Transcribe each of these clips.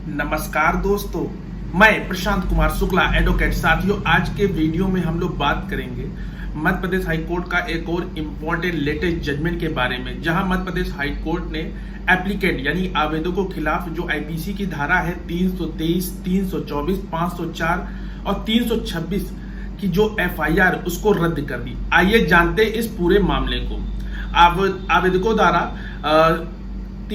नमस्कार दोस्तों, मैं प्रशांत कुमार शुक्ला एडवोकेट। साथियों, आज के वीडियो में हम लोग बात करेंगे मध्य प्रदेश हाई कोर्ट का एक और इम्पोर्टेंट लेटेस्ट जजमेंट के बारे में, जहां मध्य प्रदेश हाई कोर्ट ने एप्लीकेंट यानी आवेदकों के खिलाफ जो आईपीसी की धारा है 323, 324, 504 और 326 की जो एफआईआर उसको रद्द कर दी। आइए जानते हैं इस पूरे मामले को। आवेदकों द्वारा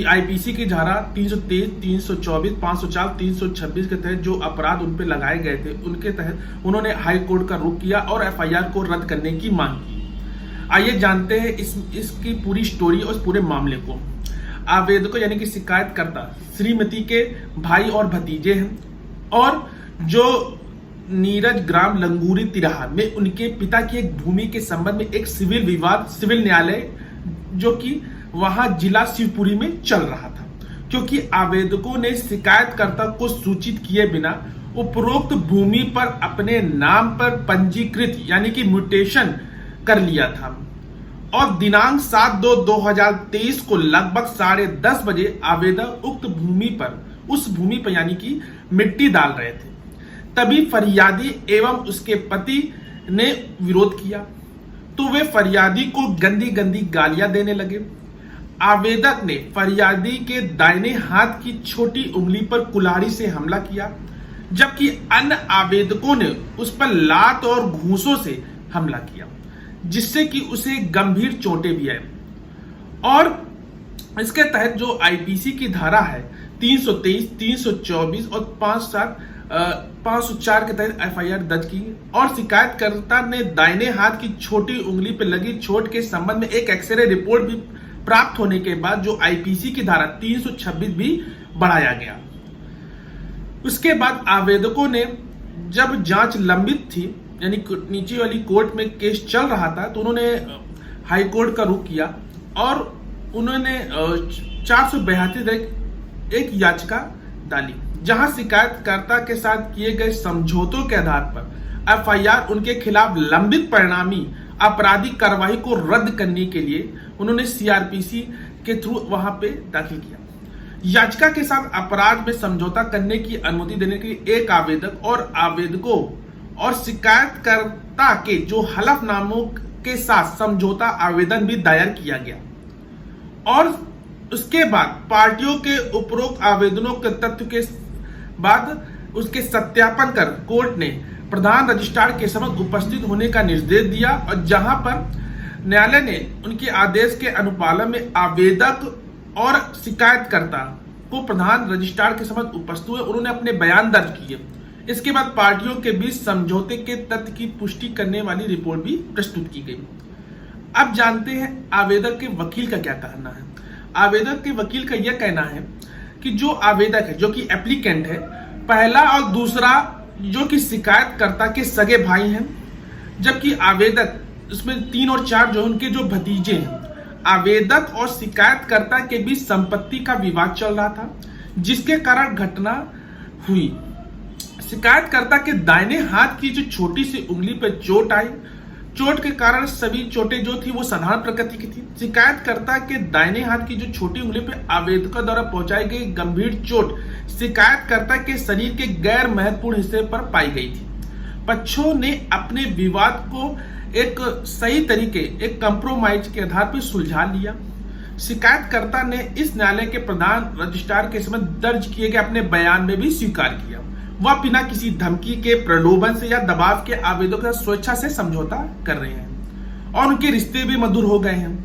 आईपीसी की धारा 323, 324, 504, 326 के तहत जो अपराध उन पे लगाए गए थे, उनके तहत उन्होंने हाई कोर्ट का रुख किया और एफआईआर को रद्द करने की मांग की। आइए जानते हैं इसकी पूरी स्टोरी और इस पूरे मामले को। आवेदकों यानी कि शिकायतकर्ता श्रीमती के भाई और भतीजे हैं और जो नीरज ग्राम लंगूरी तिराहा में उनके पिता की एक भूमि के संबंध में एक सिविल विवाद सिविल न्यायालय जो कि वहां जिला शिवपुरी में चल रहा था, क्योंकि आवेदकों ने शिकायतकर्ता को सूचित किए बिना उपरोक्त भूमि पर अपने नाम पर पंजीकृत यानी कि म्यूटेशन कर लिया था और दिनांक 7/2/2023 को लगभग 10:30 बजे आवेदक उक्त उस भूमि पर यानी कि मिट्टी डाल रहे थे। तभी फरियादी एवं उसके पति ने विरोध किया तो वे फरियादी को गंदी गंदी गालियां देने लगे। आवेदक ने फरियादी के दाहिने हाथ की छोटी उंगली पर कुल्हाड़ी से हमला किया, जबकि अन्य आवेदकों ने उस पर लात और घूंसों से हमला किया, जिससे कि उसे गंभीर चोटें भी आई। और इसके तहत जो आईपीसी की धारा है 323, 324 और 504 के तहत एफआईआर दर्ज की और शिकायतकर्ता ने दाहिने हाथ की छोटी उंगली पर लगी चोट के संबंध में एक एक्सरे रिपोर्ट भी प्राप्त होने के बाद जो आईपीसी की धारा 326 भी बढ़ाया गया। उसके बाद आवेदकों ने जब जांच लंबित थी यानी नीचे वाली कोर्ट में केस चल रहा था, तो उन्होंने हाई कोर्ट का रुख किया और उन्होंने 472 एक याचिका डाली, जहां शिकायतकर्ता के साथ किए गए समझौतों के आधार पर एफआईआर उनके खिलाफ लंबित परिणामी आपराधिक कार्रवाई को रद्द करने के लिए उन्होंने सीआरपीसी के थ्रू वहां पे दाखिल किया। याचिका के साथ अपराध में समझौता करने की अनुमति देने के लिए एक आवेदक और आवेदकों और शिकायतकर्ता के जो हलफनामों के साथ समझौता आवेदन भी दायर किया गया और उसके बाद पार्टियों के उपरोक्त आवेदनों के तथ्य के बाद उसके सत्यापन कर कोर्ट ने प्रधान रजिस्ट्रार के समक्ष उपस्थित होने का निर्देश दिया और जहां पर न्यायालय ने उनके आदेश के अनुपालन में आवेदक और शिकायतकर्ता को प्रधान रजिस्ट्रार के समक्ष उपस्थित हुए, उन्होंने अपने बयान दर्ज किए। इसके बाद पार्टियों के बीच समझौते के तथ्य की पुष्टि करने वाली रिपोर्ट भी प्रस्तुत की गई। अब जानते हैं आवेदक के वकील का क्या कहना है। आवेदक के वकील का यह कहना है कि जो आवेदक है, जो कि एप्लीकेंट है, पहला और दूसरा जो कि शिकायतकर्ता के सगे भाई हैं, जबकि आवेदक इसमें 3 और 4 जो उनके जो भतीजे हैं। आवेदक और शिकायतकर्ता के बीच संपत्ति का विवाद चल रहा था, जिसके कारण घटना हुई। शिकायतकर्ता के दाहिने हाथ की जो छोटी सी उंगली पर चोट आई, चोट के कारण सभी चोटें जो थी वो साधारण प्रकृति की थी। शिकायतकर्ता के दाहिने हाथ की जो छोटी उंगली पर आवेदकों द्वारा पहुंचाई गई गंभीर चोट शिकायतकर्ता के शरीर के गैर महत्वपूर्ण हिस्से पर पाई गई थी। पक्षों ने अपने विवाद को एक सही तरीके, एक कंप्रोमाइज के आधार पर सुलझा लिया। शिकायतकर्ता ने इस न्यायालय के प्रधान रजिस्ट्रार के समक्ष दर्ज किए गए अपने बयान में भी स्वीकार किया वह बिना किसी धमकी के, प्रलोभन से या दबाव के आवेदकों के साथ स्वेच्छा से समझौता कर रहे हैं और उनके रिश्ते भी मधुर हो गए हैं।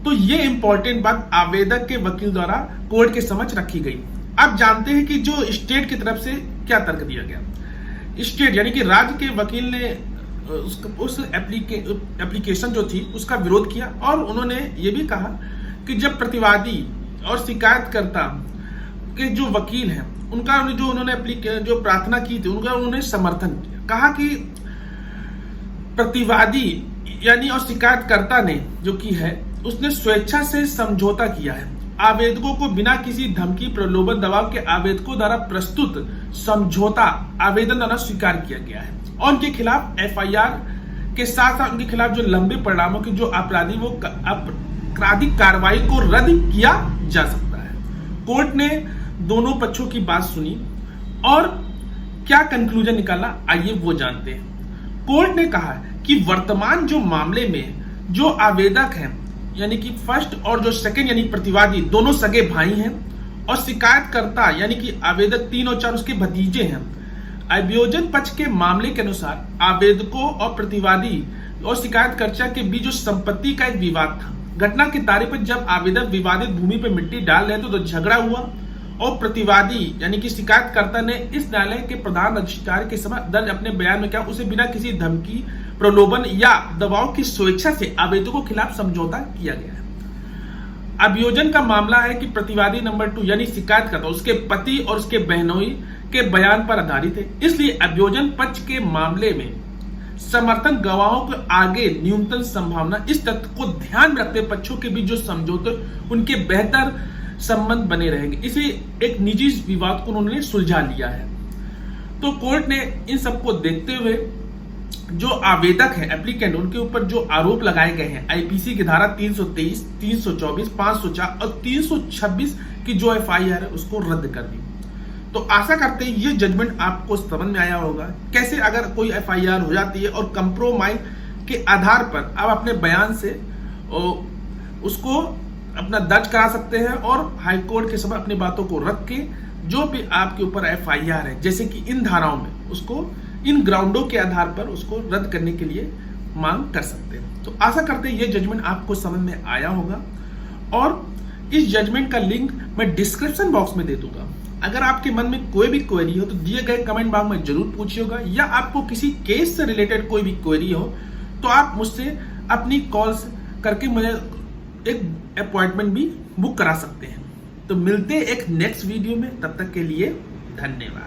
तो ये इंपॉर्टेंट बात आवेदक के वकील द्वारा कोर्ट के समक्ष रखी गई। अब जानते हैं कि जो स्टेट की तरफ से क्या तर्क दिया गया। स्टेट यानी कि राज्य के वकील ने उस एप्लीकेशन जो थी उसका विरोध किया और उन्होंने ये भी कहा कि जब प्रतिवादी और शिकायतकर्ता के जो वकील हैं उनका जो उन्होंने जो प्रार्थना की थी उनका उन्होंने समर्थन किया। कहा कि प्रतिवादी यानी और शिकायतकर्ता ने जो की है उसने स्वेच्छा से समझौता किया है। आवेदकों को बिना किसी धमकी, प्रलोभन, दबाव के आवेदकों द्वारा प्रस्तुत समझौता आवेदन द्वारा स्वीकार किया गया है और उनके खिलाफ एफआईआर के साथ साथ उनके खिलाफ जो लंबे परिणामों की जो आपराधिक कार्रवाई को रद्द किया जा सकता है। कोर्ट ने दोनों पक्षों की बात सुनी और क्या कंक्लूजन निकाला, आइए वो जानते हैं। कोर्ट ने कहा कि वर्तमान जो मामले में जो आवेदक हैं यानी कि फर्स्ट और जो सेकंड यानी प्रतिवादी दोनों सगे भाई हैं और शिकायतकर्ता यानी कि आवेदक 3 और 4 उसके भतीजे हैं। अभियोजन पक्ष के मामले के अनुसार आवेदकों और प्रतिवादी और शिकायतकर्ता के बीच जो संपत्ति का एक विवाद था। घटना की तारीख पर जब आवेदक विवादित भूमि पर मिट्टी डाल रहे थे तो झगड़ा हुआ और प्रतिवादी यानी कि शिकायतकर्ता ने इस न्यायालय के प्रधान रजिस्ट्रार के समय दर्ज अपने बयान में कहा उसे बिना किसी धमकी, प्रलोभन या दबाव की स्वेच्छा से आवेदकों के खिलाफ समझौता किया गया है। अभियोजन का मामला है कि प्रतिवादी नंबर 2 यानी शिकायतकर्ता उसके पति और उसके बहनोई के बयान पर आधारित है, इसलिए अभियोजन पक्ष के मामले में समर्थन गवाहों के आगे न्यूनतम संभावना इस तथ्य को ध्यान में रखते पक्षों के बीच जो समझौते उनके बेहतर संबंध बने रहेंगे। इसे एक निजी विवाद को उन्होंने सुलझा लिया है। तो कोर्ट ने इन सबको देखते हुए जो आवेदक हैं एप्लीकेंट उनके ऊपर जो आरोप लगाए गए हैं आईपीसी की धारा 323, 324, 504 और 326 की जो एफआईआर है उसको रद्द कर दी। तो आशा करते हैं ये जजमेंट आपको समझ में आया होगा कैसे अगर कोई एफआईआर हो जाती है और कंप्रोमाइज के आधार पर आप अपने बयान से उसको अपना दर्ज करा सकते हैं और हाईकोर्ट के समय अपनी बातों को रख के जो भी आपके ऊपर एफआईआर है जैसे कि इन धाराओं में उसको इन ग्राउंडों के आधार पर उसको रद्द करने के लिए मांग कर सकते हैं। तो आशा करते हैं ये जजमेंट आपको समझ में आया होगा और इस जजमेंट का लिंक मैं डिस्क्रिप्शन बॉक्स में दे दूंगा। अगर आपके मन में कोई भी क्वेरी हो तो दिए गए कमेंट बॉक्स में जरूर पूछिएगा या आपको किसी केस से रिलेटेड कोई भी क्वेरी हो तो आप मुझसे अपनी कॉल्स करके मुझे एक अपॉइंटमेंट भी बुक करा सकते हैं। तो मिलते हैं एक नेक्स्ट वीडियो में, तब तक के लिए धन्यवाद।